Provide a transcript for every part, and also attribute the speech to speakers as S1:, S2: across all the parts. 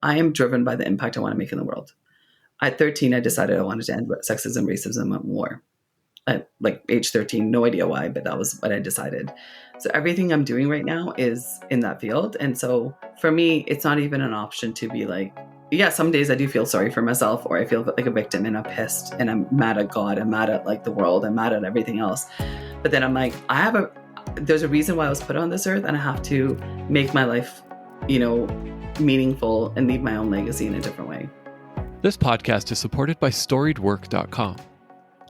S1: I am driven by the impact I want to make in the world. At 13, I decided I wanted to end sexism, racism, and war. At like age 13, no idea why, but that was what I decided. So everything I'm doing right now is in that field. And so for me, it's not even an option to be like, yeah, some days I do feel sorry for myself, or I feel like a victim and I'm pissed and I'm mad at God, I'm mad at like the world, I'm mad at everything else. But then I'm like, there's a reason why I was put on this earth, and I have to make my life, meaningful and leave my own legacy in a different way.
S2: This podcast is supported by StoriedWork.com.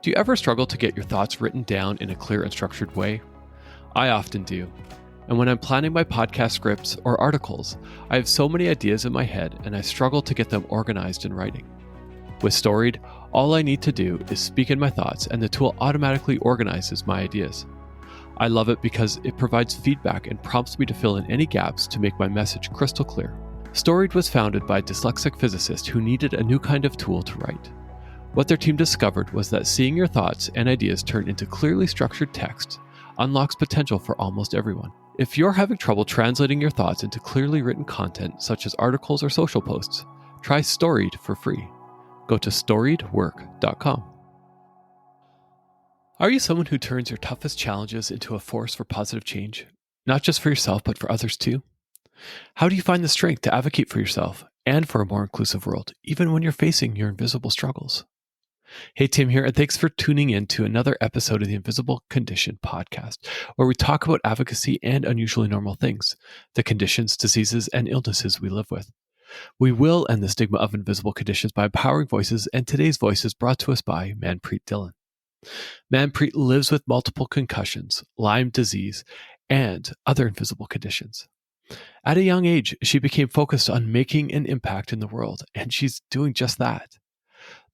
S2: Do you ever struggle to get your thoughts written down in a clear and structured way? I often do. And when I'm planning my podcast scripts or articles, I have so many ideas in my head and I struggle to get them organized in writing. With Storied, all I need to do is speak in my thoughts and the tool automatically organizes my ideas. I love it because it provides feedback and prompts me to fill in any gaps to make my message crystal clear. Storied was founded by a dyslexic physicist who needed a new kind of tool to write. What their team discovered was that seeing your thoughts and ideas turned into clearly structured text unlocks potential for almost everyone. If you're having trouble translating your thoughts into clearly written content, such as articles or social posts, try Storied for free. Go to StoriedWork.com. Are you someone who turns your toughest challenges into a force for positive change? Not just for yourself, but for others too? How do you find the strength to advocate for yourself and for a more inclusive world, even when you're facing your invisible struggles? Hey, Tim here, and thanks for tuning in to another episode of the Invisible Condition podcast, where we talk about advocacy and unusually normal things, the conditions, diseases, and illnesses we live with. We will end the stigma of invisible conditions by empowering voices, and today's voice is brought to us by Manpreet Dhillon. Manpreet lives with multiple concussions, Lyme disease, and other invisible conditions. At a young age, she became focused on making an impact in the world, and she's doing just that.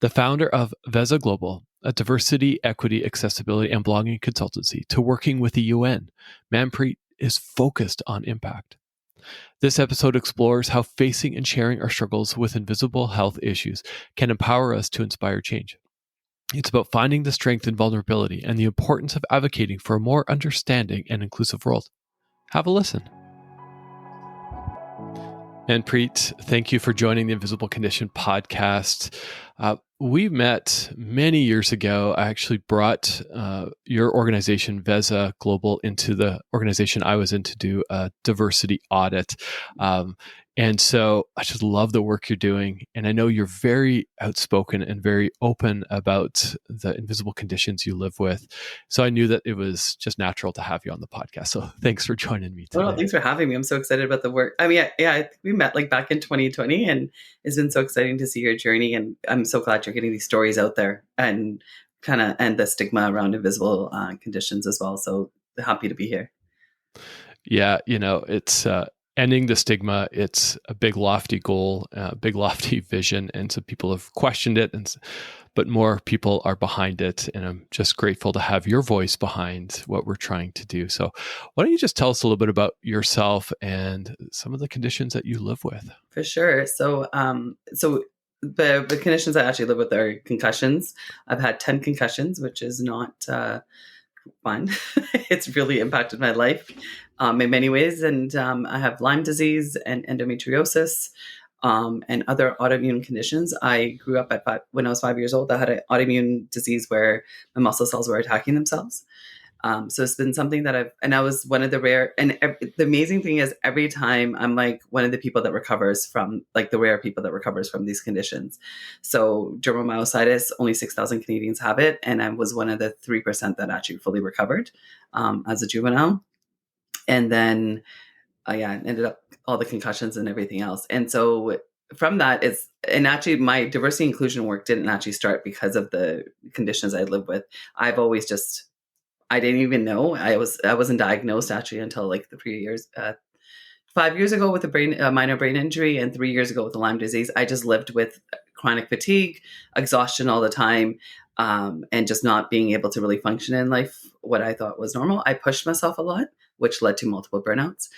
S2: The founder of Veza Global, a diversity, equity, accessibility, and belonging consultancy, to working with the UN, Manpreet is focused on impact. This episode explores how facing and sharing our struggles with invisible health issues can empower us to inspire change. It's about finding the strength in vulnerability and the importance of advocating for a more understanding and inclusive world. Have a listen. Manpreet, thank you for joining the Invisible Condition podcast. We met many years ago. I actually brought your organization, Veza Global, into the organization I was in to do a diversity audit. And so I just love the work you're doing. And I know you're very outspoken and very open about the invisible conditions you live with. So I knew that it was just natural to have you on the podcast. So thanks for joining me today.
S1: Well, thanks for having me. I'm so excited about the work. I mean, I think we met like back in 2020, and it's been so exciting to see your journey. And I'm so glad you're getting these stories out there and kind of end the stigma around invisible conditions as well. So happy to be here.
S2: Yeah, it's ending the stigma. It's a big lofty goal, a big lofty vision, and so people have questioned it, but more people are behind it, and I'm just grateful to have your voice behind what we're trying to do. So why don't you just tell us a little bit about yourself and some of the conditions that you live with?
S1: For sure. So the conditions I actually live with are concussions. I've had 10 concussions, which is not fun. It's really impacted my life in many ways. And I have Lyme disease and endometriosis and other autoimmune conditions. I grew up when I was 5 years old. I had an autoimmune disease where my muscle cells were attacking themselves. So it's been something that I was one of the rare, and the amazing thing is every time I'm like one of the people that recovers from, like the rare people that recovers from these conditions. So dermatomyositis, only 6,000 Canadians have it. And I was one of the 3% that actually fully recovered as a juvenile. And then, ended up all the concussions and everything else. And so from that and actually my diversity inclusion work didn't actually start because of the conditions I live with. I've always I didn't even know. I wasn't diagnosed actually until like 5 years ago with a minor brain injury, and 3 years ago with the Lyme disease. I just lived with chronic fatigue, exhaustion all the time, and just not being able to really function in life, what I thought was normal. I pushed myself a lot, which led to multiple burnouts.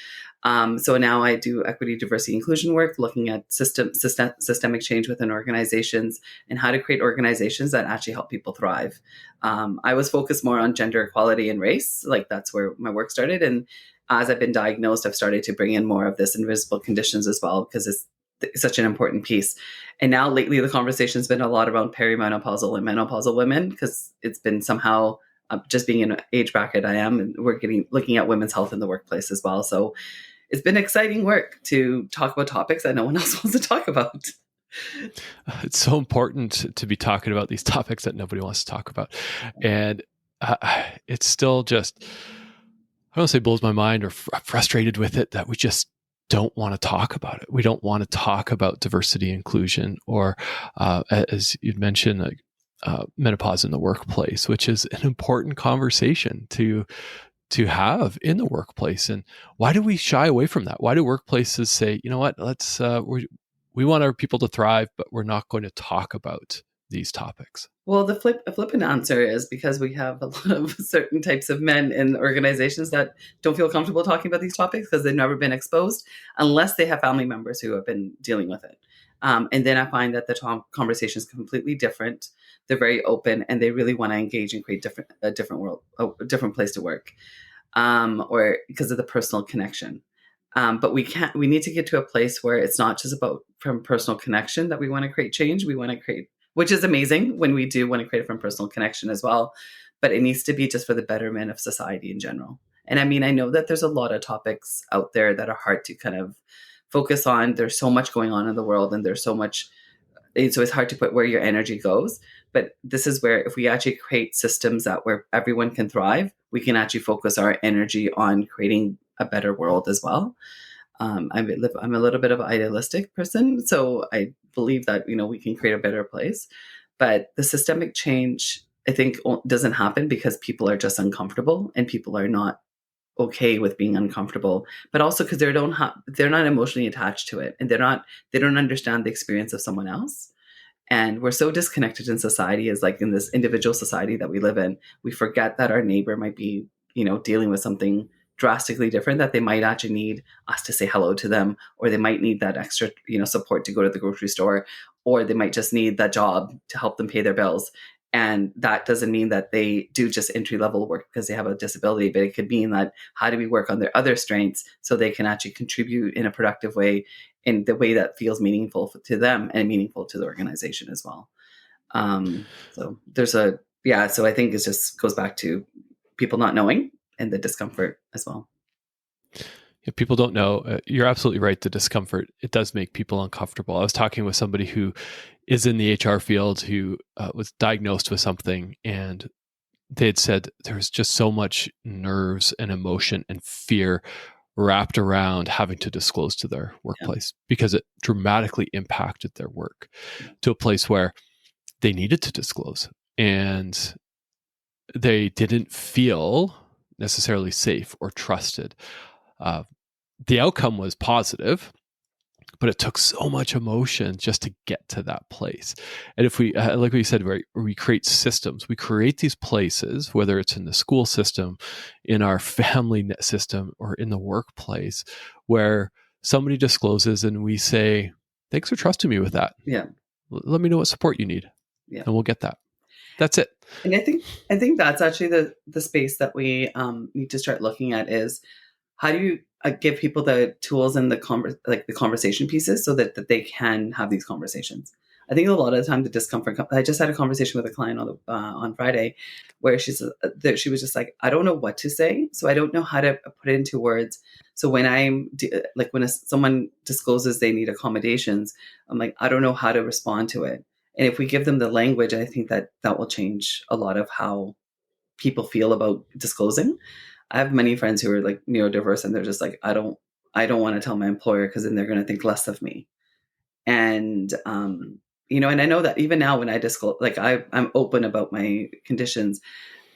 S1: So now I do equity, diversity, inclusion work, looking at systemic change within organizations and how to create organizations that actually help people thrive. I was focused more on gender equality and race, like that's where my work started. And as I've been diagnosed, I've started to bring in more of this invisible conditions as well, because such an important piece. And now lately the conversation's been a lot around perimenopausal and menopausal women, because it's been somehow just being in an age bracket I am, and we're looking at women's health in the workplace as well. So it's been exciting work to talk about topics that no one else wants to talk about.
S2: It's so important to be talking about these topics that nobody wants to talk about. And it's still just, I don't want to say blows my mind or frustrated with it, that we just don't want to talk about it. We don't want to talk about diversity, inclusion, or as you'd mentioned, menopause in the workplace, which is an important conversation to have in the workplace. And why do we shy away from that? Why do workplaces say, you know what, let's we want our people to thrive, but we're not going to talk about these topics?
S1: Well, the flippant answer is because we have a lot of certain types of men in organizations that don't feel comfortable talking about these topics because they've never been exposed, unless they have family members who have been dealing with it. And then I find that the conversation is completely different. They're very open, and they really want to engage and create a different place to work, or because of the personal connection. But we need to get to a place where it's not just about from personal connection that we want to create change. We want to create, which is amazing when we do want to create it from personal connection as well. But it needs to be just for the betterment of society in general. And I mean, I know that there's a lot of topics out there that are hard to kind of focus on. There's so much going on in the world, and there's so much, so it's hard to put where your energy goes. But this is where, if we actually create systems where everyone can thrive, we can actually focus our energy on creating a better world as well. I'm a little bit of an idealistic person, so I believe that, we can create a better place. But the systemic change, I think, doesn't happen because people are just uncomfortable, and people are not okay with being uncomfortable, but also because they're not emotionally attached to it, and they don't understand the experience of someone else. And we're so disconnected in society, as like in this individual society that we live in. We forget that our neighbor might be, dealing with something drastically different, that they might actually need us to say hello to them, or they might need that extra, support to go to the grocery store, or they might just need that job to help them pay their bills. And that doesn't mean that they do just entry-level work because they have a disability, but it could mean that how do we work on their other strengths so they can actually contribute in a productive way, in the way that feels meaningful to them and meaningful to the organization as well. So I think it just goes back to people not knowing and the discomfort as well.
S2: If people don't know, you're absolutely right. The discomfort, it does make people uncomfortable. I was talking with somebody who is in the HR field who was diagnosed with something, and they had said there was just so much nerves and emotion and fear wrapped around having to disclose to their workplace because it dramatically impacted their work to a place where they needed to disclose, and they didn't feel necessarily safe or trusted. The outcome was positive, but it took so much emotion just to get to that place. And if we, like we said, right, we create systems, we create these places, whether it's in the school system, in our family system, or in the workplace, where somebody discloses and we say, thanks for trusting me with that.
S1: Yeah.
S2: Let me know what support you need.
S1: Yeah.
S2: And we'll get that. That's it.
S1: And I think that's actually the space that we need to start looking at, is how do you give people the tools and the conversation pieces so that they can have these conversations. I think a lot of the time the discomfort. I just had a conversation with a client on Friday, where she was just like, I don't know what to say, so I don't know how to put it into words. So when someone discloses they need accommodations, I'm like, I don't know how to respond to it. And if we give them the language, I think that will change a lot of how people feel about disclosing. I have many friends who are like neurodiverse, and they're just like, I don't want to tell my employer because then they're going to think less of me. And, and I know that even now when I disclose, like I'm open about my conditions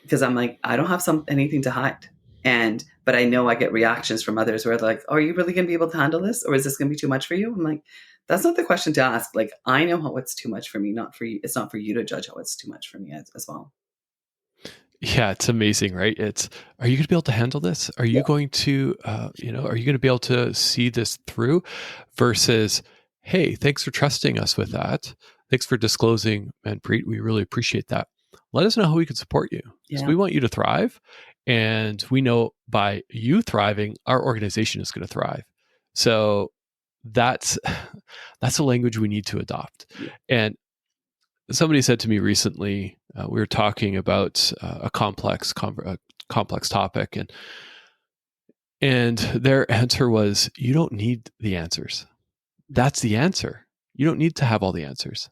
S1: because I'm like, I don't have anything to hide. But I know I get reactions from others where they're like, oh, are you really going to be able to handle this? Or is this going to be too much for you? I'm like, that's not the question to ask. Like, I know what's too much for me, not for you. It's not for you to judge how it's too much for me as well.
S2: Yeah, it's amazing, right? Are you going to be able to handle this? Are you going to, are you going to be able to see this through? Versus, hey, thanks for trusting us with that. Thanks for disclosing, Manpreet. We really appreciate that. Let us know how we can support you. So we want you to thrive. And we know by you thriving, our organization is going to thrive. So that's a language we need to adopt.
S1: Yeah.
S2: And somebody said to me recently, we were talking about a complex topic, and their answer was, "You don't need the answers. That's the answer. You don't need to have all the answers.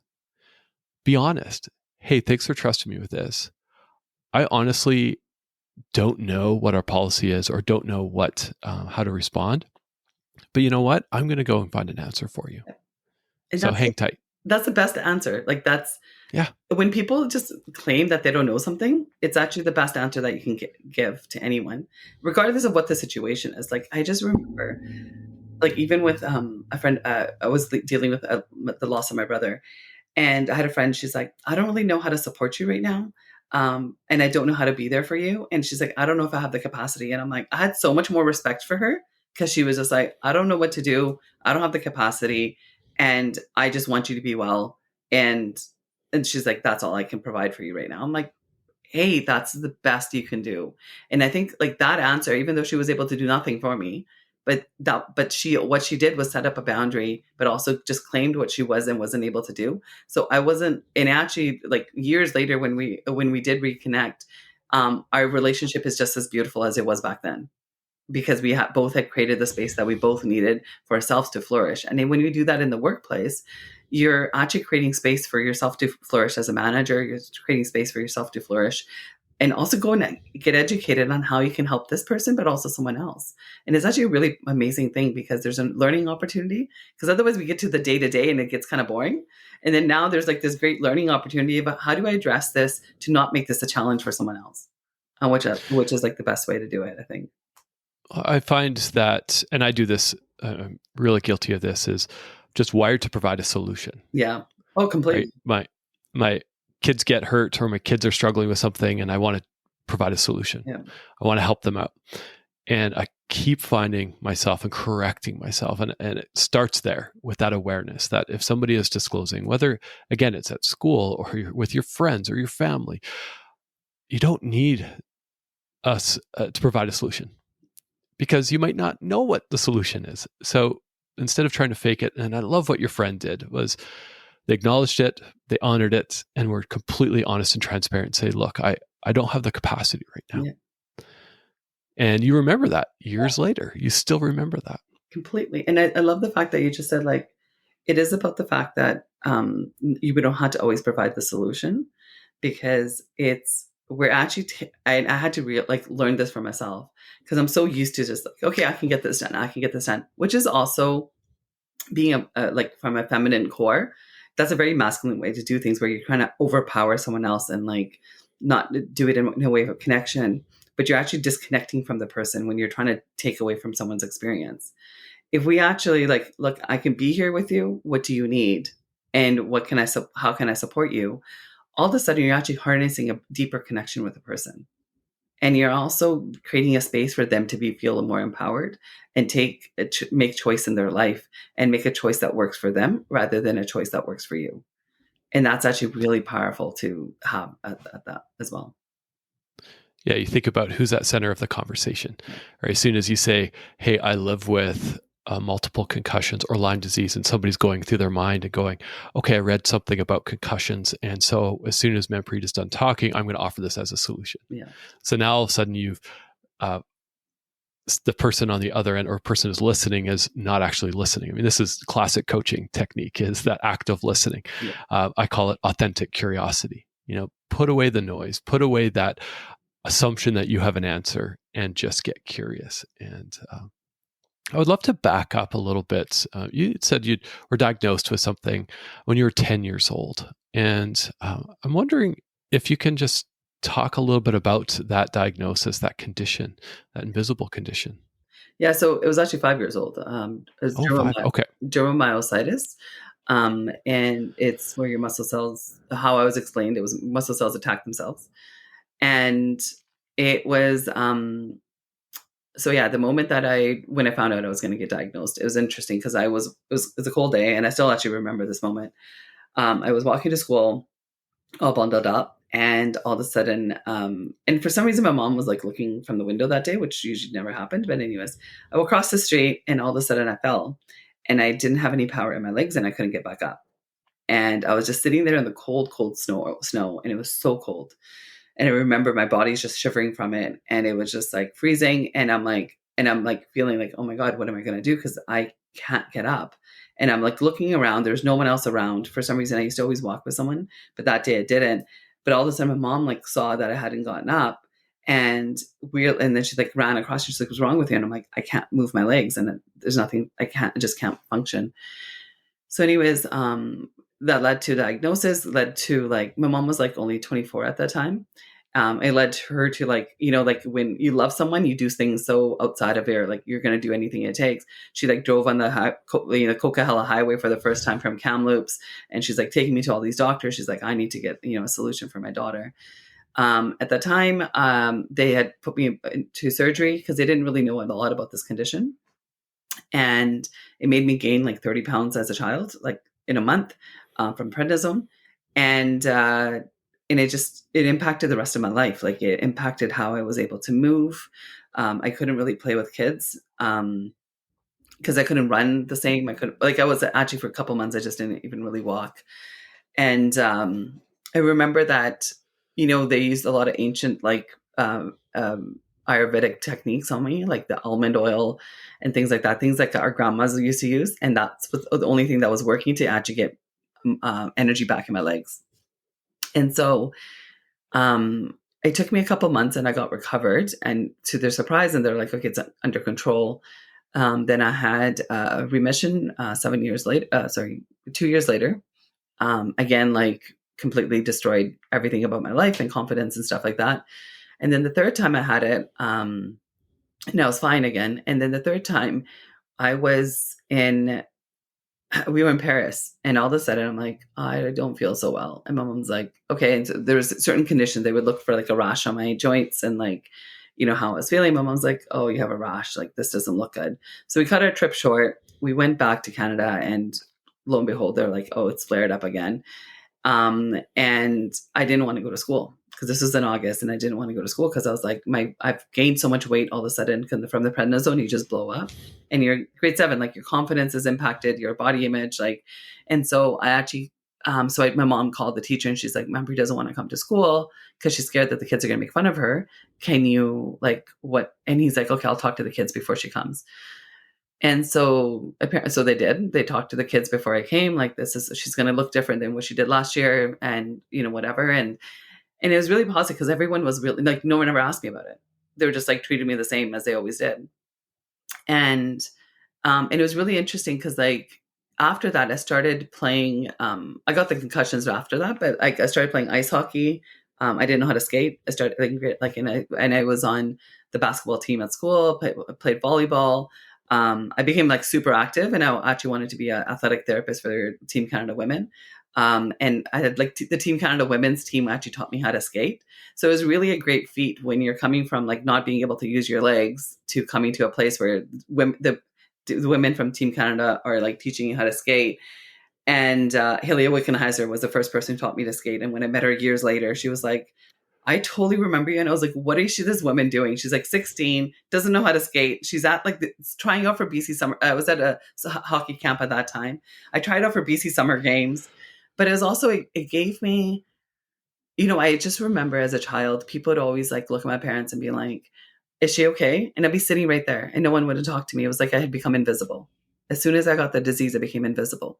S2: Be honest. Hey, thanks for trusting me with this. I honestly don't know what our policy is, or don't know how to respond. But you know what? I'm going to go and find an answer for you.
S1: And
S2: So hang tight."
S1: that's the best answer. Like
S2: Yeah.
S1: when people just claim that they don't know something, it's actually the best answer that you can give to anyone, regardless of what the situation is. Like I just remember, like even with a friend, I was dealing with the loss of my brother, and I had a friend. She's like, I don't really know how to support you right now, and I don't know how to be there for you. And she's like, I don't know if I have the capacity. And I'm like, I had so much more respect for her because she was just like, I don't know what to do. I don't have the capacity, and I just want you to be well. And she's like, that's all I can provide for you right now. I'm like, hey, that's the best you can do. And I think like that answer, even though she was able to do nothing for me, but what she did was set up a boundary, but also just claimed what she was and wasn't able to do. So I wasn't, and actually like years later when we did reconnect, our relationship is just as beautiful as it was back then, because we both had created the space that we both needed for ourselves to flourish. And then when you do that in the workplace, you're actually creating space for yourself to flourish as a manager. You're creating space for yourself to flourish, and also go and get educated on how you can help this person, but also someone else. And it's actually a really amazing thing because there's a learning opportunity, because otherwise we get to the day to day and it gets kind of boring. And then now there's like this great learning opportunity about how do I address this to not make this a challenge for someone else, which is like the best way to do it, I think.
S2: I find that, and I do this, I'm really guilty of this, is just wired to provide a solution.
S1: Yeah. Oh, completely.
S2: Right? My kids get hurt, or my kids are struggling with something, and I want to provide a solution.
S1: Yeah.
S2: I want to help them out. And I keep finding myself and correcting myself. And it starts there with that awareness that if somebody is disclosing, whether, again, it's at school or you're with your friends or your family, you don't need us to provide a solution, because you might not know what the solution is. So instead of trying to fake it, and I love what your friend did, was they acknowledged it, they honored it, and were completely honest and transparent and say, look, I don't have the capacity right now. Yeah. And you remember that years later. You still remember that.
S1: Completely. And I love the fact that you just said, like, it is about the fact that you don't have to always provide the solution, because we're actually, I had to learn this for myself, because I'm so used to just like, okay, I can get this done, which is also being like from a feminine core. That's a very masculine way to do things, where you're trying to overpower someone else and like not do it in a way of connection, but you're actually disconnecting from the person when you're trying to take away from someone's experience. If we actually like, look, I can be here with you. What do you need? And how can I support you? All of a sudden, you're actually harnessing a deeper connection with the person. And you're also creating a space for them to feel more empowered and make choice in their life, and make a choice that works for them rather than a choice that works for you. And that's actually really powerful to have at that as well.
S2: Yeah, you think about who's at center of the conversation. Right? As soon as you say, hey, I live with multiple concussions or Lyme disease, and somebody's going through their mind and going, okay, I read something about concussions, and so as soon as Manpreet is done talking, I'm going to offer this as a solution.
S1: Yeah.
S2: So now all of a sudden you've the person on the other end, or person who's listening, is not actually listening. I mean, this is classic coaching technique, is that act of listening. Yeah. I call it authentic curiosity. Put away the noise, put away that assumption that you have an answer, and just get curious. And I would love to back up a little bit. You said you were diagnosed with something when you were 10 years old. And I'm wondering if you can just talk a little bit about that diagnosis, that condition, that invisible condition.
S1: Yeah, so it was actually 5 years old. It was dermatomyositis. And it's where your muscle cells, how I was explained, it was muscle cells attack themselves. And it was, so yeah, the moment when I found out I was going to get diagnosed, it was interesting, because it was a cold day, and I still actually remember this moment. I was walking to school all bundled up, and all of a sudden, and for some reason my mom was like looking from the window that day, which usually never happened. But anyways, I walked across the street, and all of a sudden I fell. and I didn't have any power in my legs and I couldn't get back up. And I was just sitting there in the cold, cold snow, and it was so cold. And I remember my body's just shivering from it, and it was just like freezing. And I'm like feeling like, oh my God, what am I going to do? Because I can't get up. And I'm like looking around. There's no one else around. For some reason, I used to always walk with someone, but that day I didn't. But all of a sudden, my mom like saw that I hadn't gotten up, and then she like ran across. She's like, "What's wrong with you?" And I'm like, "I can't move my legs, and there's nothing. I just can't function." So, anyways, that led to diagnosis. Led to like my mom was like only 24 at that time. It led to her to like, like when you love someone, you do things so outside of your, like, you're going to do anything it takes. She like drove on the Coquihalla Highway for the first time from Kamloops. And she's like taking me to all these doctors. She's like, I need to get, a solution for my daughter. At the time, they had put me into surgery because they didn't really know a lot about this condition. And it made me gain like 30 pounds as a child, like in a month, from prednisone. And it impacted the rest of my life. Like it impacted how I was able to move. I couldn't really play with kids because I couldn't run the same. I was actually for a couple months, I just didn't even really walk. And I remember that, they used a lot of ancient Ayurvedic techniques on me, like the almond oil and things like that, things like our grandmas used to use. And that's the only thing that was working to actually get energy back in my legs. And so it took me a couple months and I got recovered, and to their surprise, and they're like, okay, it's under control. Then I had remission 2 years later. Again, like completely destroyed everything about my life and confidence and stuff like that. And then the third time I had it, and I was fine again. And then the third time we were in Paris, and all of a sudden I'm like, I don't feel so well. And my mom's like, okay. And so there was certain conditions. They would look for like a rash on my joints and like, how I was feeling. My mom's like, oh, you have a rash. Like this doesn't look good. So we cut our trip short. We went back to Canada, and lo and behold, they're like, oh, it's flared up again. And I didn't want to go to school because this was in August, and I didn't want to go to school because I was like, I've gained so much weight all of a sudden from the prednisone. You just blow up, and you're grade 7, like your confidence is impacted, your body image, like, and so I actually, my mom called the teacher, and she's like, Manpreet doesn't want to come to school because she's scared that the kids are going to make fun of her. Can you what? And he's like, okay, I'll talk to the kids before she comes. And so they did. They talked to the kids before I came. Like, she's going to look different than what she did last year, and whatever. And it was really positive because everyone was really like, no one ever asked me about it. They were just like treated me the same as they always did. And it was really interesting because like after that, I started playing. I got the concussions after that, but I started playing ice hockey. I didn't know how to skate. I started and I was on the basketball team at school. Played volleyball. I became like super active, and I actually wanted to be an athletic therapist for Team Canada Women. And I had like the Team Canada Women's team actually taught me how to skate. So it was really a great feat when you're coming from like not being able to use your legs to coming to a place where the women from Team Canada are like teaching you how to skate. And Hillia Wickenheiser was the first person who taught me to skate. And when I met her years later, she was like, I totally remember you. And I was like, what is this woman doing? She's like 16, doesn't know how to skate. She's at like trying out for BC Summer. I was at a hockey camp at that time. I tried out for BC Summer Games, but it was also, it gave me, I just remember as a child, people would always like look at my parents and be like, is she okay? And I'd be sitting right there and no one would talk to me. It was like I had become invisible. As soon as I got the disease, I became invisible.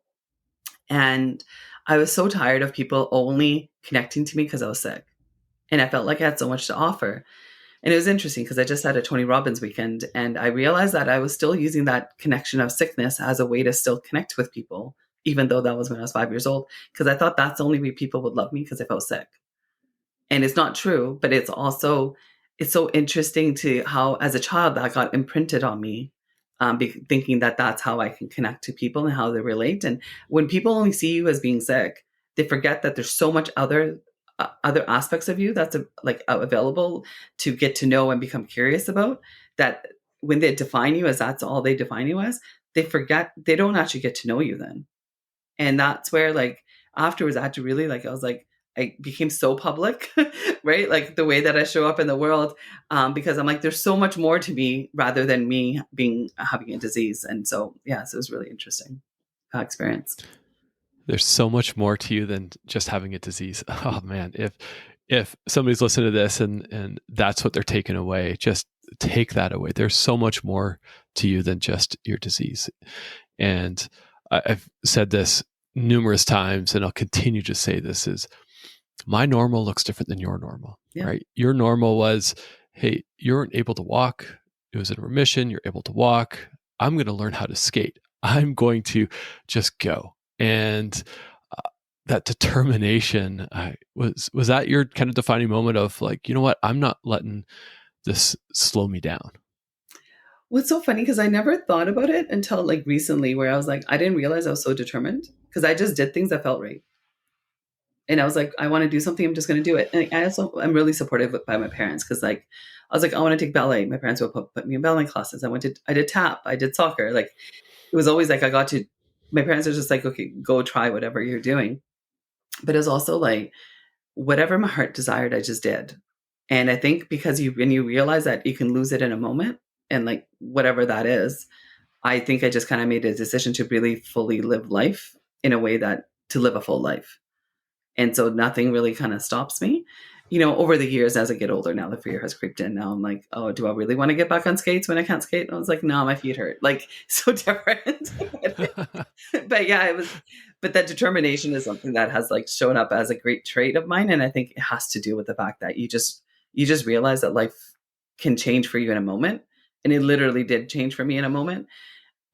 S1: And I was so tired of people only connecting to me because I was sick. And I felt like I had so much to offer. And it was interesting because I just had a Tony Robbins weekend, and I realized that I was still using that connection of sickness as a way to still connect with people, even though that was when I was 5 years old, because I thought that's the only way people would love me, because I felt sick. And it's not true, but it's so interesting to how, as a child, that got imprinted on me, thinking that that's how I can connect to people and how they relate. And when people only see you as being sick, they forget that there's so much other aspects of you that's available to get to know and become curious about, that when they define you as that's all they define you as, they forget, they don't actually get to know you then. And that's where like afterwards I had to really I was like, I became so public, right? Like the way that I show up in the world, because I'm like, there's so much more to me rather than me having a disease. And so, yeah, so it was really interesting experience.
S2: There's so much more to you than just having a disease. Oh man, if somebody's listening to this and that's what they're taking away, just take that away. There's so much more to you than just your disease. And I've said this numerous times, and I'll continue to say this: is my normal looks different than your normal, right? Your normal was, hey, you weren't able to walk. It was in remission. You're able to walk. I'm going to learn how to skate. I'm going to just go. And that determination, was that your kind of defining moment of like, you know what, I'm not letting this slow me down?
S1: Well, it's so funny because I never thought about it until like recently, where I was like, I didn't realize I was so determined because I just did things that felt right. And I was like, I want to do something. I'm just going to do it. And I'm really supportive by my parents because like, I was like, I want to take ballet. My parents would put me in ballet classes. I did tap. I did soccer. Like it was always like, my parents are just like, okay, go try whatever you're doing. But it was also like, whatever my heart desired, I just did. And I think because when you realize that you can lose it in a moment and like whatever that is, I think I just kind of made a decision to really fully live life in a way to live a full life. And so nothing really kind of stops me. Over the years, as I get older now, the fear has creeped in. Now I'm like, oh, do I really want to get back on skates when I can't skate? And I was like, no, my feet hurt. Like, so different. But yeah, but that determination is something that has like shown up as a great trait of mine. And I think it has to do with the fact that you just realize that life can change for you in a moment. And it literally did change for me in a moment.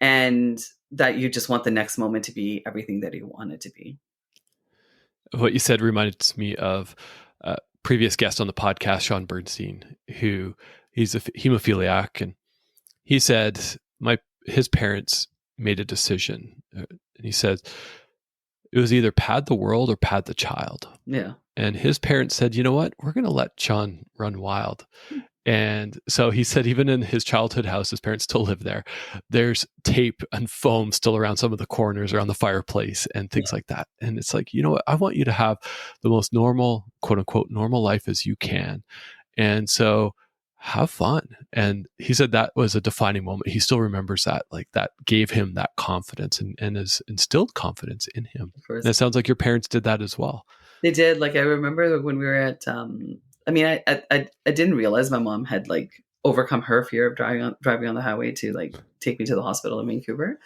S1: And that you just want the next moment to be everything that you want it to be.
S2: What you said reminded me of a previous guest on the podcast, Sean Bernstein, he's a hemophiliac, and he said his parents made a decision, and he said it was either pad the world or pad the child.
S1: Yeah.
S2: And his parents said, you know what, we're going to let Sean run wild. And so he said, even in his childhood house, his parents still live there. There's tape and foam still around some of the corners around the fireplace and things like that. And it's like, you know what? I want you to have the most normal, quote unquote, normal life as you can. And so have fun. And he said that was a defining moment. He still remembers that, like that gave him that confidence and has instilled confidence in him. And it sounds like your parents did that as well.
S1: They did. Like I remember when we were at, I didn't realize my mom had like overcome her fear of driving on the highway to like take me to the hospital in Vancouver.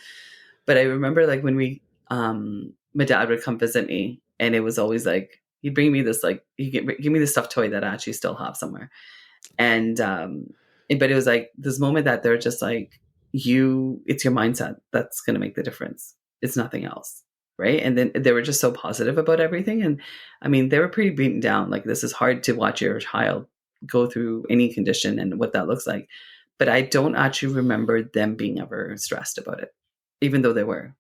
S1: But I remember like when my dad would come visit me, and it was always like he'd bring me this like give me this stuffed toy that I actually still have somewhere, and but it was like this moment that they're just like it's your mindset that's going to make the difference. It's nothing else. Right. And then they were just so positive about everything. And I mean, they were pretty beaten down. Like, this is hard to watch your child go through any condition and what that looks like. But I don't actually remember them being ever stressed about it, even though they were.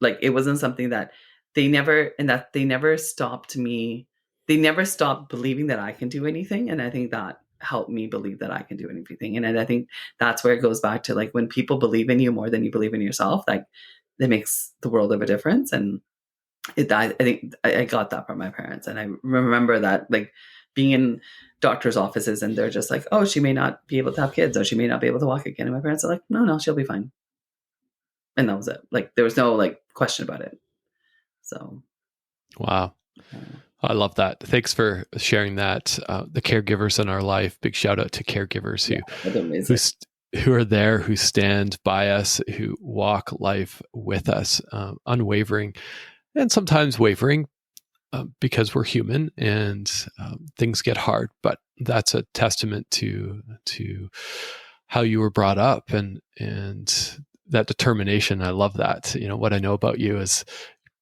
S1: Like, it wasn't something that they never stopped me. They never stopped believing that I can do anything. And I think that helped me believe that I can do anything. And I think that's where it goes back to like when people believe in you more than you believe in yourself, like, that makes the world of a difference. And I think I got that from my parents. And I remember that like being in doctor's offices and they're just like, oh, she may not be able to have kids, or she may not be able to walk again. And my parents are like, no, she'll be fine. And that was it. Like, there was no like question about it. So.
S2: Wow. I love that. Thanks for sharing that. The caregivers in our life, big shout out to caregivers who are there, who stand by us, who walk life with us, unwavering, and sometimes wavering because we're human and things get hard. But that's a testament to how you were brought up and that determination. I love that. You know, what I know about you is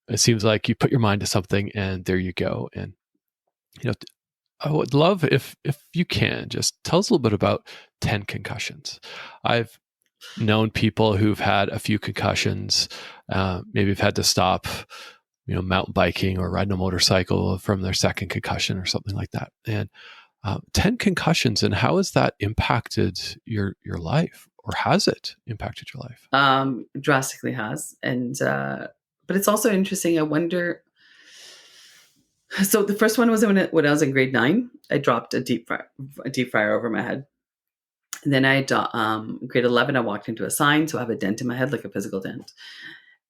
S2: it seems like you put your mind to something and there you go. And, you know, I would love if you can just tell us a little bit about 10 concussions. I've known people who've had a few concussions, maybe have had to stop, mountain biking or riding a motorcycle from their second concussion or something like that. And 10 concussions, and how has that impacted your life, or has it impacted your life?
S1: Drastically has. And, but it's also interesting. I wonder, So the first one was when I was in grade 9. I dropped a deep fryer over my head. And then grade 11, I walked into a sign, so I have a dent in my head, like a physical dent.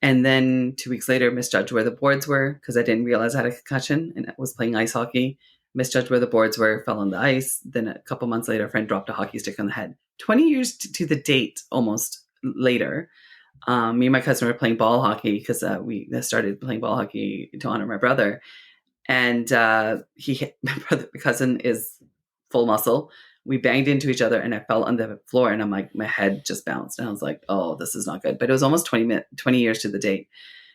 S1: And then 2 weeks later, misjudged where the boards were because I didn't realize I had a concussion and I was playing ice hockey. Misjudged where the boards were, fell on the ice. Then a couple months later, a friend dropped a hockey stick on the head. 20 years to the date, almost later, me and my cousin were playing ball hockey because we started playing ball hockey to honor my brother. And he hit my brother. My cousin is full muscle. We banged into each other and I fell on the floor and I'm like, my head just bounced. And I was like, oh, this is not good. But it was almost 20 years to the date.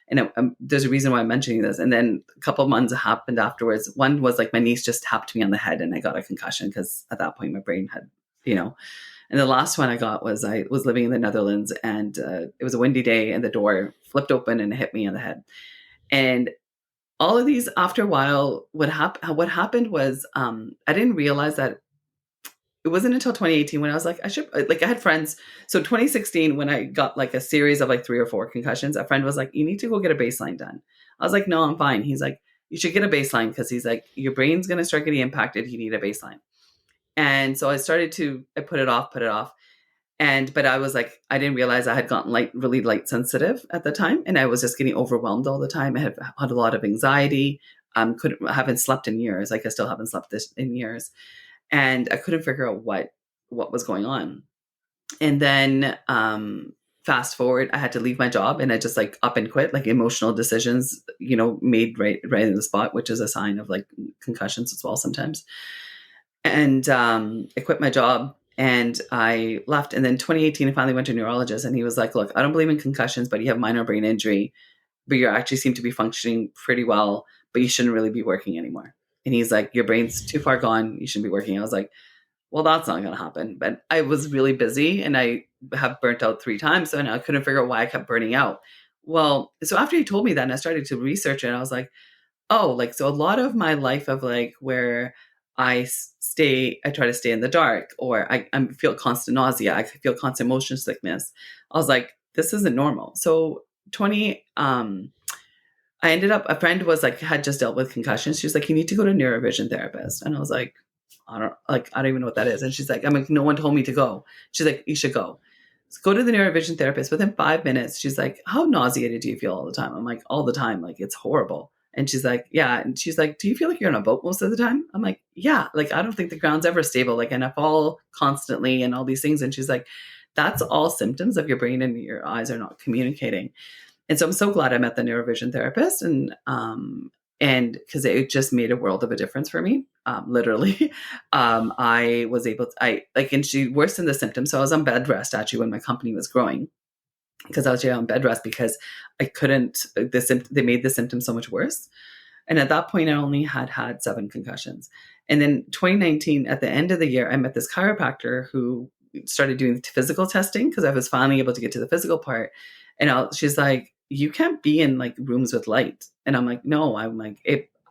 S1: And there's a reason why I'm mentioning this. And then a couple of months happened afterwards. One was like my niece just tapped me on the head and I got a concussion because at that point my brain had, And the last one I got was I was living in the Netherlands and it was a windy day and the door flipped open and it hit me on the head. And all of these, after a while, what happened was I didn't realize that it wasn't until 2018 when I was like, I had friends. So 2016, when I got like a series of like 3 or 4 concussions, a friend was like, you need to go get a baseline done. I was like, no, I'm fine. He's like, you should get a baseline because he's like, your brain's going to start getting impacted. You need a baseline. And so I put it off. But I was like, I didn't realize I had gotten really light sensitive at the time. And I was just getting overwhelmed all the time. I had a lot of anxiety. Haven't slept in years. Like I still haven't slept in years. And I couldn't figure out what was going on. And then fast forward, I had to leave my job and I just like up and quit, like emotional decisions, made right in the spot, which is a sign of like concussions as well sometimes. And I quit my job and I left. And then 2018, I finally went to a neurologist and he was like, look, I don't believe in concussions, but you have minor brain injury, but you actually seem to be functioning pretty well, but you shouldn't really be working anymore. And he's like, your brain's too far gone. You shouldn't be working. I was like, well, that's not going to happen. But I was really busy and I have burnt out 3 times. So I couldn't figure out why I kept burning out. Well, so after he told me that and I started to research it, and I was like, oh, like, so a lot of my life of like where I try to stay in the dark, or I feel constant nausea. I feel constant motion sickness. I was like, this isn't normal. So I ended up, a friend was like, had just dealt with concussions. She was like, you need to go to a neurovision therapist. And I was like, I don't even know what that is. And she's like, I'm like, no one told me to go. She's like, you should go. So go to the neurovision therapist. Within 5 minutes, she's like, how nauseated do you feel all the time? I'm like, all the time. Like, it's horrible. And she's like, yeah. And she's like, do you feel like you're on a boat most of the time? I'm like, yeah. Like, I don't think the ground's ever stable. Like, and I fall constantly and all these things. And she's like, that's all symptoms of your brain and your eyes are not communicating. And so I'm so glad I met the neurovision therapist and because it just made a world of a difference for me. Literally, I was able to, and she worsened the symptoms. So I was on bed rest actually when my company was growing because I was on bed rest because I couldn't, they made the symptoms so much worse. And at that point, I only had 7 concussions. And then 2019, at the end of the year, I met this chiropractor who started doing physical testing because I was finally able to get to the physical part. And she's like, you can't be in like rooms with light. And I'm like, no, I'm like,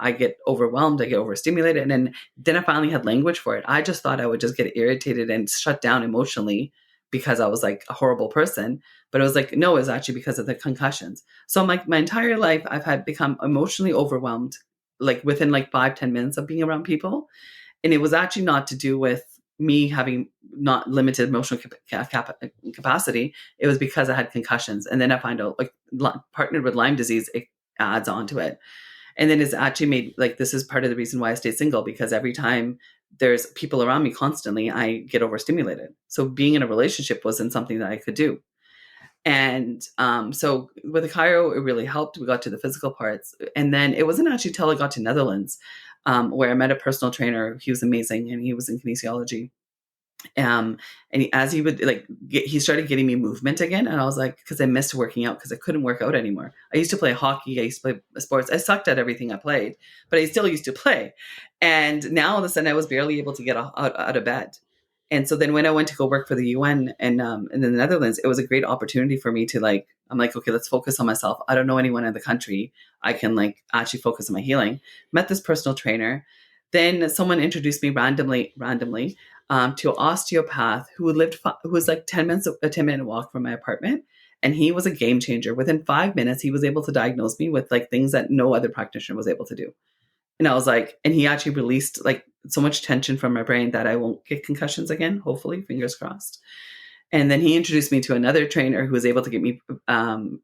S1: I get overwhelmed, I get overstimulated. And then I finally had language for it. I just thought I would just get irritated and shut down emotionally because I was like a horrible person. But it was like, no, it's actually because of the concussions. So I'm like, my entire life, I've become emotionally overwhelmed, like within like 5-10 minutes of being around people. And it was actually not to do with me having not limited emotional capacity. It was because I had concussions. And then I find out like partnered with Lyme disease, it adds on to it. And then it's actually made like, this is part of the reason why I stay single, because every time there's people around me constantly, I get overstimulated. So being in a relationship wasn't something that I could do. And so with the chiro, it really helped. We got to the physical parts. And then it wasn't actually till I got to Netherlands where I met a personal trainer. He was amazing and he was in kinesiology. And as he would he started getting me movement again. And I was like, because I missed working out because I couldn't work out anymore. I used to play hockey. I used to play sports. I sucked at everything I played, but I still used to play. And now all of a sudden I was barely able to get out of bed. And so then when I went to go work for the UN and in the Netherlands, it was a great opportunity for me to I'm like, okay, let's focus on myself. I don't know anyone in the country. I can actually focus on my healing. Met this personal trainer. Then someone introduced me randomly to an osteopath who was like 10-minute walk from my apartment. And he was a game changer. Within 5 minutes, he was able to diagnose me with things that no other practitioner was able to do. And I was like, and he actually released like so much tension from my brain that I won't get concussions again, hopefully, fingers crossed. And then he introduced me to another trainer who was able to get me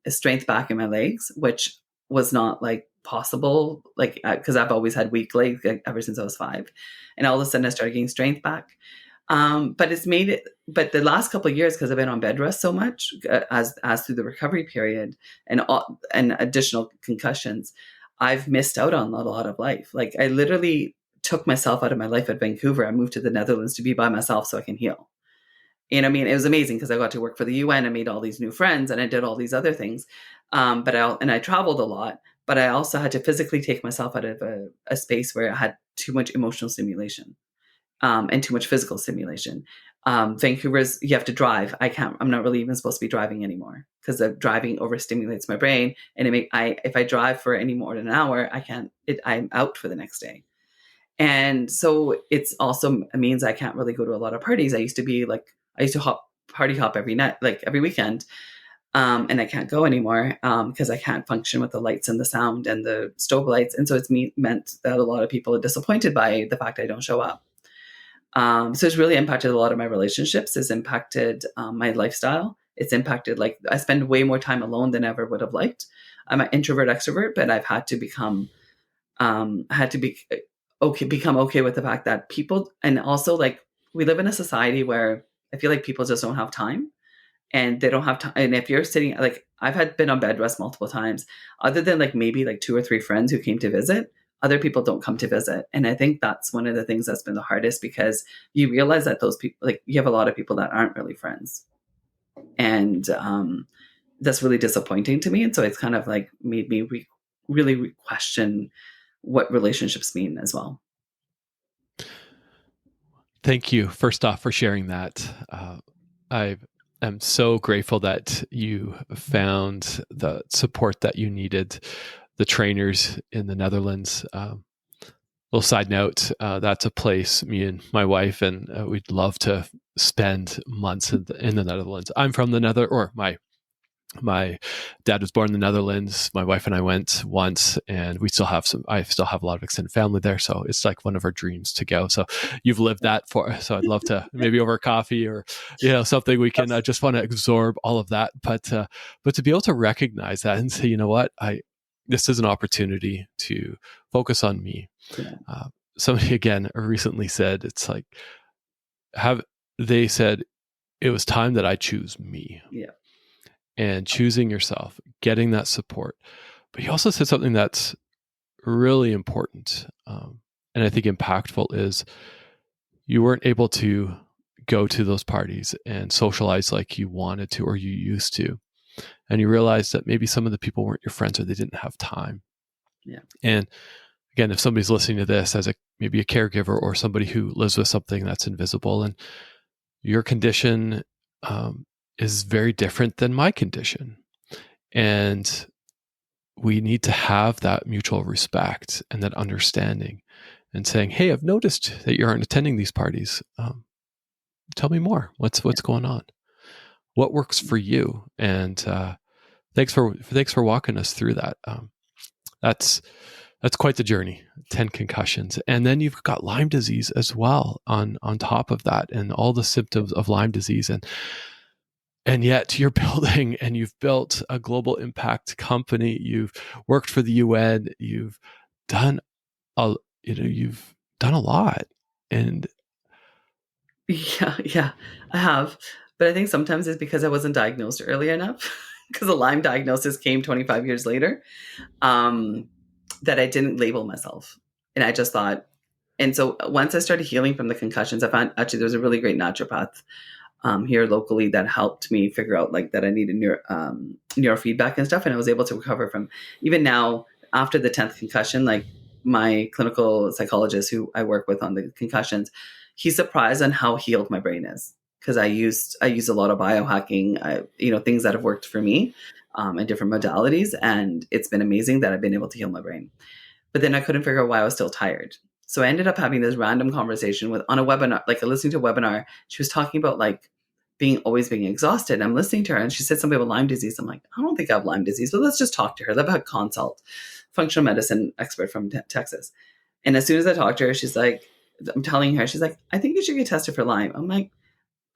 S1: strength back in my legs, which was not like possible, like, because I've always had weak legs like, ever since I was 5. And all of a sudden I started getting strength back. But it's made it, but the last couple of years, because I've been on bed rest so much as through the recovery period and additional concussions, I've missed out on a lot of life. Like I literally took myself out of my life at Vancouver. I moved to the Netherlands to be by myself so I can heal. And I mean, it was amazing because I got to work for the UN. I made all these new friends and I did all these other things. And I traveled a lot, but I also had to physically take myself out of a space where I had too much emotional stimulation and too much physical stimulation. Vancouver's, you have to drive. I'm not really even supposed to be driving anymore because the driving overstimulates my brain. And if I drive for any more than an hour, I'm out for the next day. And so it's also means I can't really go to a lot of parties. I used to party hop every night, like every weekend. And I can't go anymore because I can't function with the lights and the sound and the strobe lights. And so it's meant that a lot of people are disappointed by the fact I don't show up. So it's really impacted a lot of my relationships. It's impacted my lifestyle. It's impacted, like, I spend way more time alone than I ever would have liked. I'm an introvert extrovert, but I've had to become become okay with the fact that people, and also like we live in a society where I feel like people just don't have time, and they don't have time. And if you're sitting, like I've been on bed rest multiple times, other than like maybe like 2 or 3 friends who came to visit, other people don't come to visit. And I think that's one of the things that's been the hardest, because you realize that those people, like you have a lot of people that aren't really friends. And that's really disappointing to me. And so it's kind of like made me really question what relationships mean as well.
S2: Thank you, first off, for sharing that. I am so grateful that you found the support that you needed, the trainers in the Netherlands. Little side note, that's a place me and my wife and we'd love to spend months in the Netherlands. I'm from the my dad was born in the Netherlands. My wife and I went once, and I still have a lot of extended family there. So it's like one of our dreams to go. So you've lived that so I'd love to maybe over coffee or, something we can, I just want to absorb all of that. But to be able to recognize that and say, you know what, this is an opportunity to focus on me. Yeah. Somebody again recently said, it's like, they said it was time that I choose me.
S1: Yeah.
S2: And choosing yourself, getting that support. But he also said something that's really important, and I think impactful, is you weren't able to go to those parties and socialize like you wanted to or you used to. And you realized that maybe some of the people weren't your friends or they didn't have time.
S1: Yeah.
S2: And again, if somebody's listening to this as maybe a caregiver or somebody who lives with something that's invisible, and your condition is very different than my condition. And we need to have that mutual respect and that understanding and saying, hey, I've noticed that you aren't attending these parties. Tell me more. What's going on? What works for you? And thanks for walking us through that. That's quite the journey. 10 concussions. And then you've got Lyme disease as well on top of that, and all the symptoms of Lyme disease. And yet you're building, and you've built a global impact company. You've worked for the UN. You've done a lot. And
S1: yeah, I have. But I think sometimes it's because I wasn't diagnosed early enough, because the Lyme diagnosis came 25 years later, that I didn't label myself. And I just thought, and so once I started healing from the concussions, I found actually there was a really great naturopath here locally that helped me figure out like that I needed neurofeedback and stuff. And I was able to recover from, even now after the 10th concussion, like my clinical psychologist who I work with on the concussions, he's surprised on how healed my brain is. Cause I use a lot of biohacking, things that have worked for me in different modalities. And it's been amazing that I've been able to heal my brain. But then I couldn't figure out why I was still tired. So I ended up having this random conversation on a webinar, like listening to a webinar. She was talking about like always being exhausted. I'm listening to her and she said something about Lyme disease. I'm like, I don't think I have Lyme disease, but let's just talk to her. Let's have a consult. Functional medicine expert from Texas. And as soon as I talked to her, she's like, I'm telling her, she's like, I think you should get tested for Lyme. I'm like,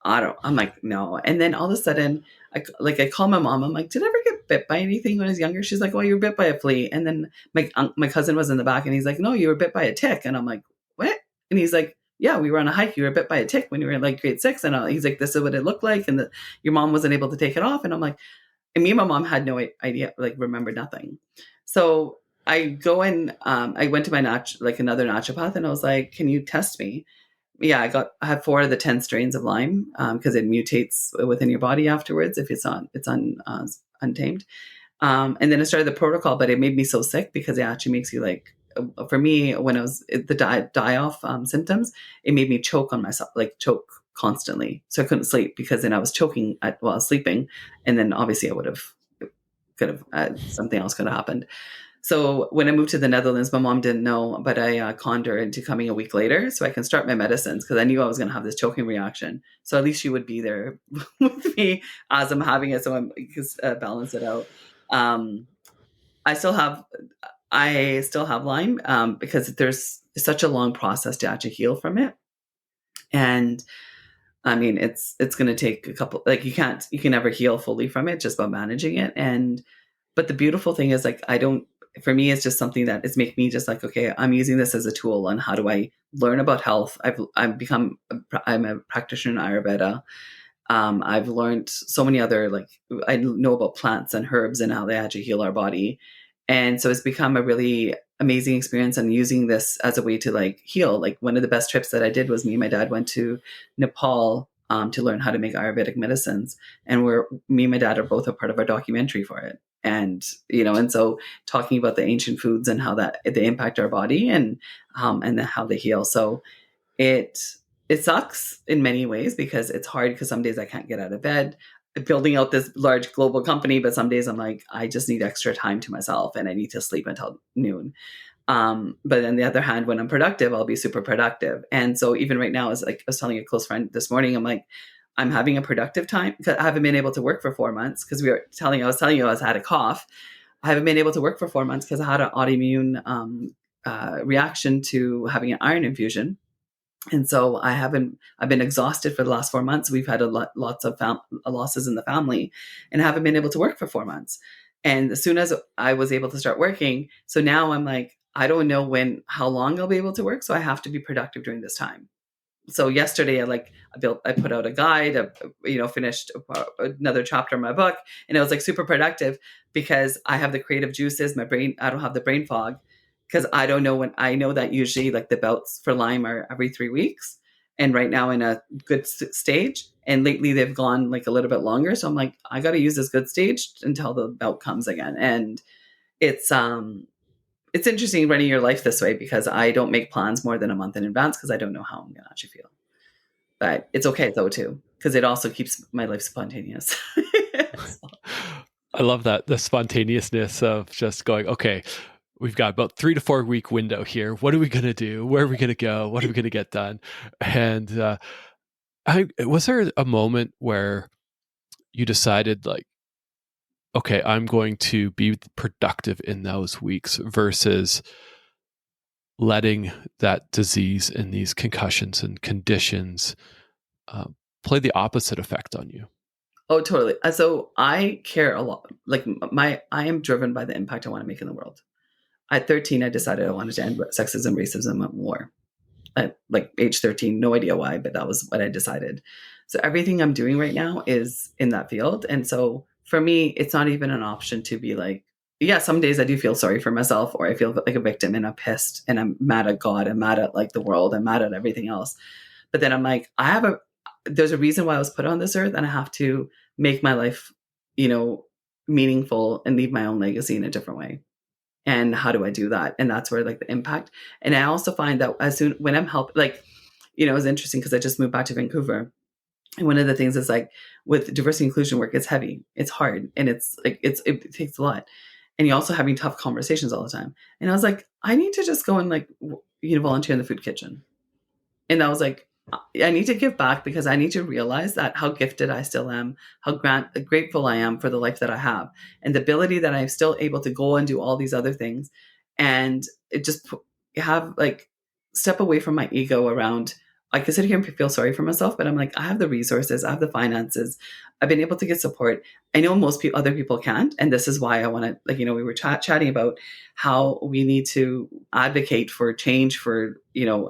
S1: I'm like, no. And then all of a sudden, I call my mom. I'm like, did I ever get bit by anything when I was younger? She's like, well, you were bit by a flea. And then my cousin was in the back and he's like, no, you were bit by a tick. And I'm like, what? And he's like, yeah, we were on a hike. You were bit by a tick when you were in like grade 6. And he's like, this is what it looked like. And your mom wasn't able to take it off. And I'm like, and me and my mom had no idea, like remember nothing. So I go in, I went to my another naturopath and I was like, can you test me? Yeah, I have 4 of the 10 strains of Lyme because it mutates within your body afterwards if it's untamed. And then I started the protocol, but it made me so sick because it actually makes you like, for me, when I was the die off symptoms, it made me choke on myself, like choke constantly. So I couldn't sleep because then I was choking while I was sleeping. And then obviously could have something else could have happened. So when I moved to the Netherlands, my mom didn't know, but I conned her into coming a week later so I can start my medicines because I knew I was going to have this choking reaction. So at least she would be there with me as I'm having it, so I can balance it out. I still have Lyme because there's such a long process to actually heal from it, and I mean it's going to take a couple. Like you can never heal fully from it just by managing it, but the beautiful thing is like for me, it's just something that is making me just like, okay, I'm using this as a tool on how do I learn about health. I'm a practitioner in Ayurveda. I've learned so many other, like I know about plants and herbs and how they actually heal our body. And so it's become a really amazing experience and using this as a way to like heal. Like one of the best trips that I did was me and my dad went to Nepal to learn how to make Ayurvedic medicines. And me and my dad are both a part of our documentary for it. And, and so talking about the ancient foods and how they impact our body and how they heal. So it sucks in many ways because it's hard because some days I can't get out of bed building out this large global company, but some days I'm like, I just need extra time to myself and I need to sleep until noon. But on the other hand, when I'm productive, I'll be super productive. And so even right now, as like I was telling a close friend this morning, I'm like, I'm having a productive time because I haven't been able to work for 4 months because I was telling you I had a cough. I haven't been able to work for 4 months because I had an autoimmune reaction to having an iron infusion. And so I've been exhausted for the last 4 months. We've had lots of losses in the family and haven't been able to work for 4 months. And as soon as I was able to start working, so now I'm like, I don't know how long I'll be able to work. So I have to be productive during this time. So yesterday I put out a guide, finished another chapter of my book, and it was like super productive because I have the creative juices, I don't have the brain fog because I don't know when. I know that usually like the bouts for Lyme are every 3 weeks and right now in a good stage. And lately they've gone like a little bit longer. So I'm like, I got to use this good stage until the bout comes again. And it's interesting running your life this way because I don't make plans more than a month in advance because I don't know how I'm going to actually feel. But it's okay though too, because it also keeps my life spontaneous.
S2: I love that, the spontaneousness of just going, okay, we've got about 3 to 4 week window here. What are we going to do? Where are we going to go? What are we going to get done? And was there a moment where you decided like, okay, I'm going to be productive in those weeks versus letting that disease and these concussions and conditions play the opposite effect on you?
S1: Oh, totally. So I care a lot. Like I am driven by the impact I want to make in the world. At 13, I decided I wanted to end sexism, racism, and war. At like age 13, no idea why, but that was what I decided. So everything I'm doing right now is in that field. And so for me, it's not even an option to be like, yeah, some days I do feel sorry for myself or I feel like a victim and I'm pissed and I'm mad at God. I'm mad at like the world. I'm mad at everything else. But then I'm like, there's a reason why I was put on this earth and I have to make my life, meaningful and leave my own legacy in a different way. And how do I do that? And that's where like the impact. And I also find that when I'm it was interesting because I just moved back to Vancouver. And one of the things is like with diversity inclusion work, it's heavy, it's hard, and it's like, it takes a lot. And you're also having tough conversations all the time. And I was like, I need to just go and like, volunteer in the food kitchen. And I was like, I need to give back because I need to realize that how gifted I still am, how grateful I am for the life that I have and the ability that I'm still able to go and do all these other things. And it just have like step away from my ego around. I can sit here and feel sorry for myself, but I'm like, I have the resources, I have the finances, I've been able to get support. I know most people, other people can't, and this is why I want to, like, we were chatting about how we need to advocate for change, for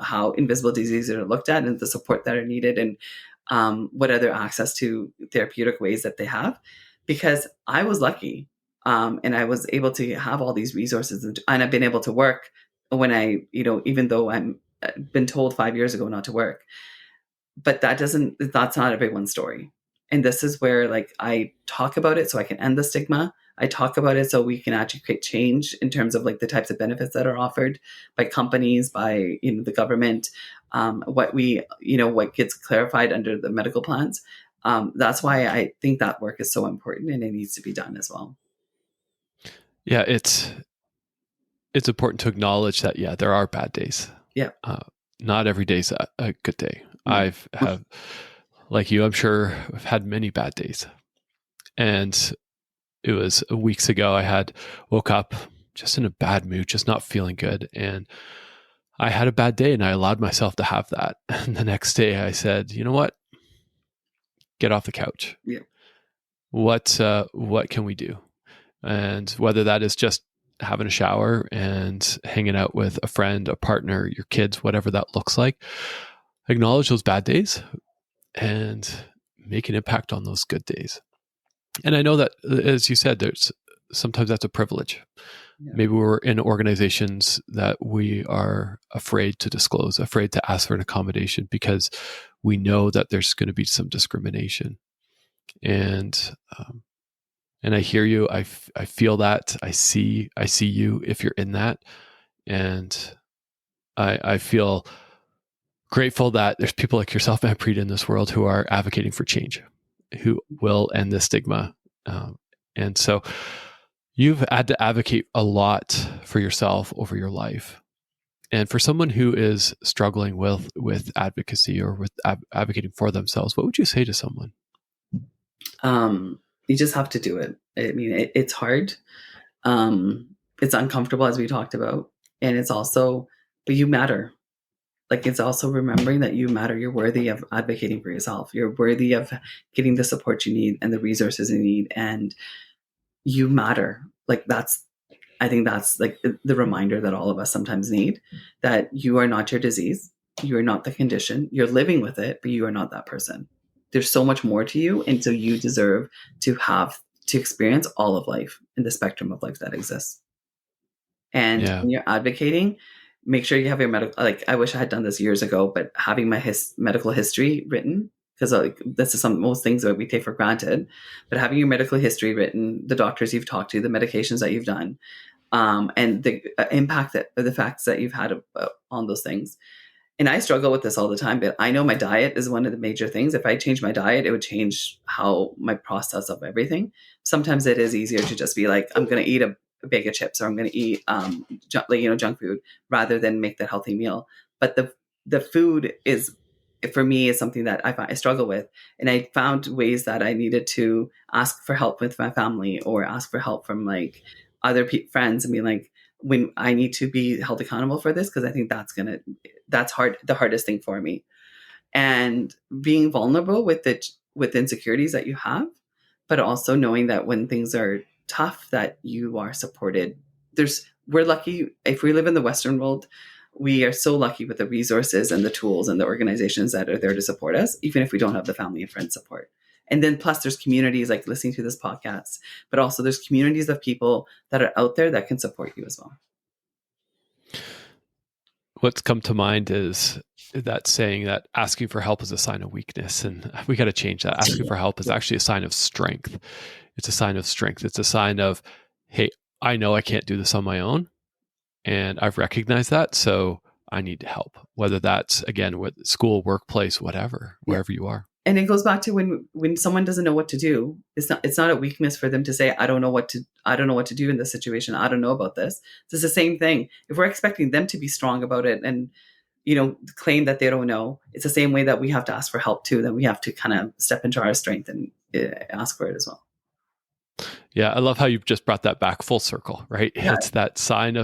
S1: how invisible diseases are looked at and the support that are needed, and what other access to therapeutic ways that they have. Because I was lucky, and I was able to have all these resources, and I've been able to work when I, even though I'm been told 5 years ago not to work, but that's not everyone's story. And this is where, like, I talk about it so I can end the stigma. I talk about it so we can actually create change in terms of like the types of benefits that are offered by companies, by the government, what gets clarified under the medical plans. That's why I think that work is so important, and it needs to be done as well.
S2: Yeah, it's important to acknowledge that, there are bad days.
S1: Yeah.
S2: Not every day's a good day. I've like you, I'm sure I've had many bad days. And it was weeks ago, woke up just in a bad mood, just not feeling good. And I had a bad day, and I allowed myself to have that. And the next day I said, you know what? Get off the couch.
S1: Yeah.
S2: What can we do? And whether that is just having a shower and hanging out with a friend, a partner, your kids, whatever that looks like, acknowledge those bad days and make an impact on those good days. And I know that, as you said, sometimes that's a privilege. Yeah. Maybe we're in organizations that we are afraid to disclose, afraid to ask for an accommodation because we know that there's going to be some discrimination. And I hear you. I feel that. I see you if you're in that. And I feel grateful that there's people like yourself, Manpreet, in this world who are advocating for change, who will end the stigma. And so you've had to advocate a lot for yourself over your life. And for someone who is struggling with advocacy or with advocating for themselves, what would you say to someone?
S1: You just have to do it. I mean, it's hard. It's uncomfortable, as we talked about. And it's also, but you matter. Like, it's also remembering that you matter. You're worthy of advocating for yourself. You're worthy of getting the support you need and the resources you need. And you matter. Like, I think that's like the reminder that all of us sometimes need, that you are not your disease. You are not the condition. You're living with it, but you are not that person. There's so much more to you. And so you deserve to experience all of life and the spectrum of life that exists. And when you're advocating, make sure you have your medical, like, I wish I had done this years ago, but having my medical history written, because this is most things that we take for granted, but having your medical history written, the doctors you've talked to, the medications that you've done, and the impact the facts that you've had on those things. And I struggle with this all the time, but I know my diet is one of the major things. If I change my diet, it would change how my process of everything. Sometimes it is easier to just be like, I'm going to eat a bag of chips, or I'm going to eat, junk food, rather than make that healthy meal. But the food is, for me, is something that I struggle with. And I found ways that I needed to ask for help with my family, or ask for help from like other friends, and be like, when I need to be held accountable for this, because I think that's hard, the hardest thing for me. And being vulnerable with insecurities that you have, but also knowing that when things are tough, that you are supported. We're lucky. If we live in the Western world, we are so lucky with the resources and the tools and the organizations that are there to support us, even if we don't have the family and friend support. And then plus there's communities like listening to this podcast, but also there's communities of people that are out there that can support you as well.
S2: What's come to mind is that saying that asking for help is a sign of weakness. And we got to change that. Asking for help is actually a sign of strength. It's a sign of strength. It's a sign of, hey, I know I can't do this on my own, and I've recognized that. So I need help, whether that's, again, with school, workplace, whatever, wherever you are.
S1: And it goes back to when someone doesn't know what to do, it's not a weakness for them to say, I don't know what to do in this situation. I don't know about this. It's the same thing. If we're expecting them to be strong about it and, claim that they don't know, it's the same way that we have to ask for help too. Then we have to kind of step into our strength and ask for it as well.
S2: Yeah, I love how you just brought that back full circle, right?
S1: Yeah.
S2: It's a sign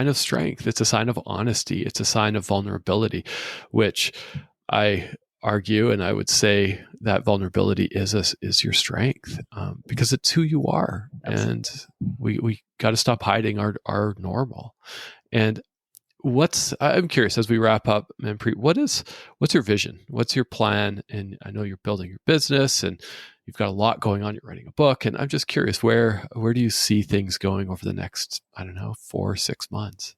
S2: of strength. It's a sign of honesty. It's a sign of vulnerability, which I argue and I would say that vulnerability is your strength, because it's who you are.
S1: Absolutely.
S2: And we got to stop hiding our normal. And I'm curious as we wrap up, Manpreet, what's your vision? What's your plan? And I know you're building your business and you've got a lot going on. You're writing a book, and I'm just curious, where do you see things going over the next, I don't know, 4 or 6 months?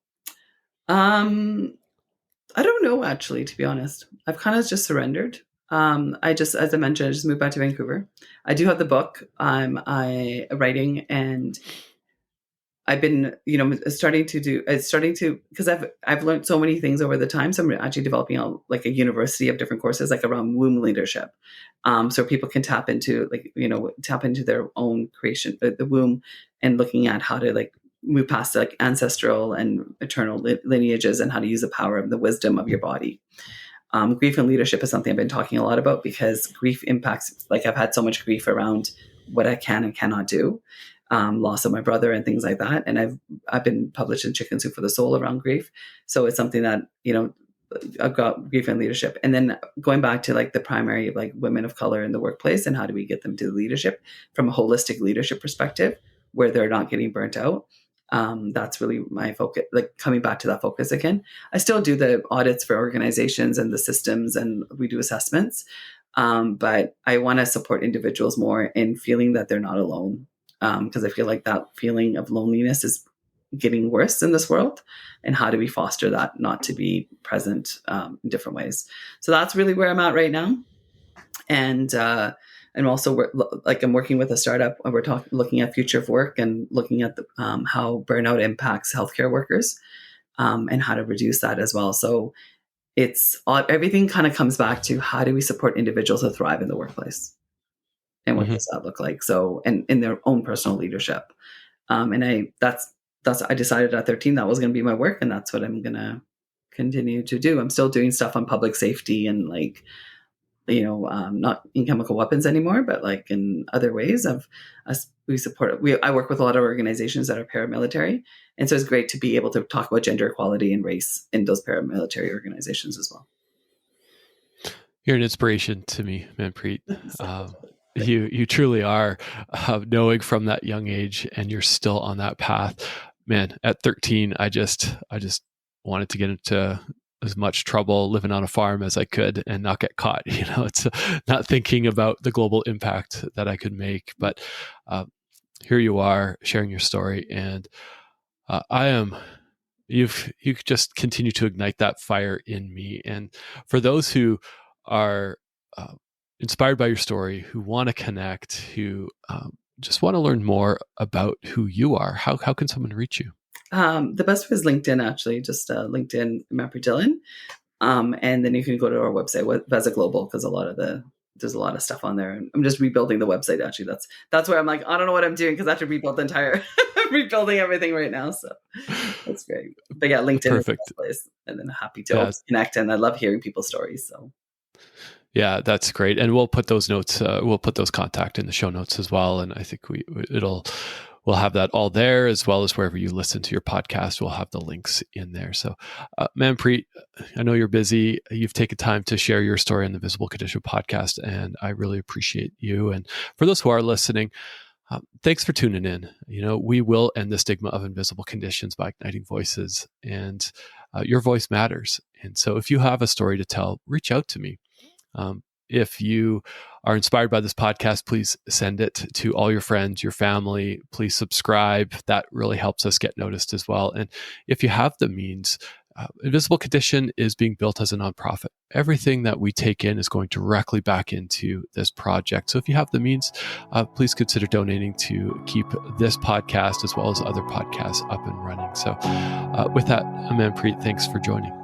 S1: I don't know, actually, to be honest. I've kind of just surrendered. As I mentioned, I just moved back to Vancouver. I do have the book. I writing, and I've been, starting to, because I've learned so many things over the time. So I'm actually developing like a university of different courses, like around womb leadership, so people can tap into their own creation, the womb, and looking at how to like move past like ancestral and eternal lineages, and how to use the power of the wisdom of your body. Grief and leadership is something I've been talking a lot about, because grief impacts, like I've had so much grief around what I can and cannot do. Loss of my brother and things like that. And I've been published in Chicken Soup for the Soul around grief. So it's something that, I've got grief and leadership. And then going back to like the primary, like women of color in the workplace, and how do we get them to leadership from a holistic leadership perspective where they're not getting burnt out. That's really my focus, like coming back to that focus again. I still do the audits for organizations and the systems, and we do assessments. But I want to support individuals more in feeling that they're not alone. Because I feel like that feeling of loneliness is getting worse in this world, and how do we foster that not to be present in different ways? So that's really where I'm at right now. And also I'm working with a startup, and we're looking at future of work, and looking at how burnout impacts healthcare workers, and how to reduce that as well. So everything kind of comes back to how do we support individuals to thrive in the workplace? And what does that look like? So, and in their own personal leadership. And I decided at 13 that was going to be my work, and that's what I'm going to continue to do. I'm still doing stuff on public safety, and like, not in chemical weapons anymore, but like in other ways of us. I work with a lot of organizations that are paramilitary. And so it's great to be able to talk about gender equality and race in those paramilitary organizations as well.
S2: You're an inspiration to me, Manpreet. You truly are, knowing from that young age, and you're still on that path. Man, at 13, I just wanted to get into as much trouble living on a farm as I could and not get caught. It's not thinking about the global impact that I could make. But here you are sharing your story, and you've just continue to ignite that fire in me. And for those who are inspired by your story, who want to connect, who just want to learn more about who you are, how can someone reach you?
S1: The best was LinkedIn, actually, just LinkedIn, Manpreet Dhillon. And then you can go to our website, Veza Global, because there's a lot of stuff on there. And I'm just rebuilding the website, actually. That's where I'm like, I don't know what I'm doing, because I have to rebuild the entire, rebuilding everything right now. So that's great. But yeah, LinkedIn is the best place. And then happy to connect. And I love hearing people's stories. So
S2: yeah, that's great. And we'll put those notes, we'll put those contact in the show notes as well. And I think we'll have that all there, as well as wherever you listen to your podcast, we'll have the links in there. So Manpreet, I know you're busy. You've taken time to share your story on the Visible Condition podcast, and I really appreciate you. And for those who are listening, thanks for tuning in. We will end the stigma of invisible conditions by igniting voices, and your voice matters. And so if you have a story to tell, reach out to me. If you are inspired by this podcast, please send it to all your friends, your family. Please subscribe. That really helps us get noticed as well. And if you have the means, Invisible Condition is being built as a nonprofit. Everything that we take in is going directly back into this project. So if you have the means, please consider donating to keep this podcast as well as other podcasts up and running. So with that, Manpreet, thanks for joining.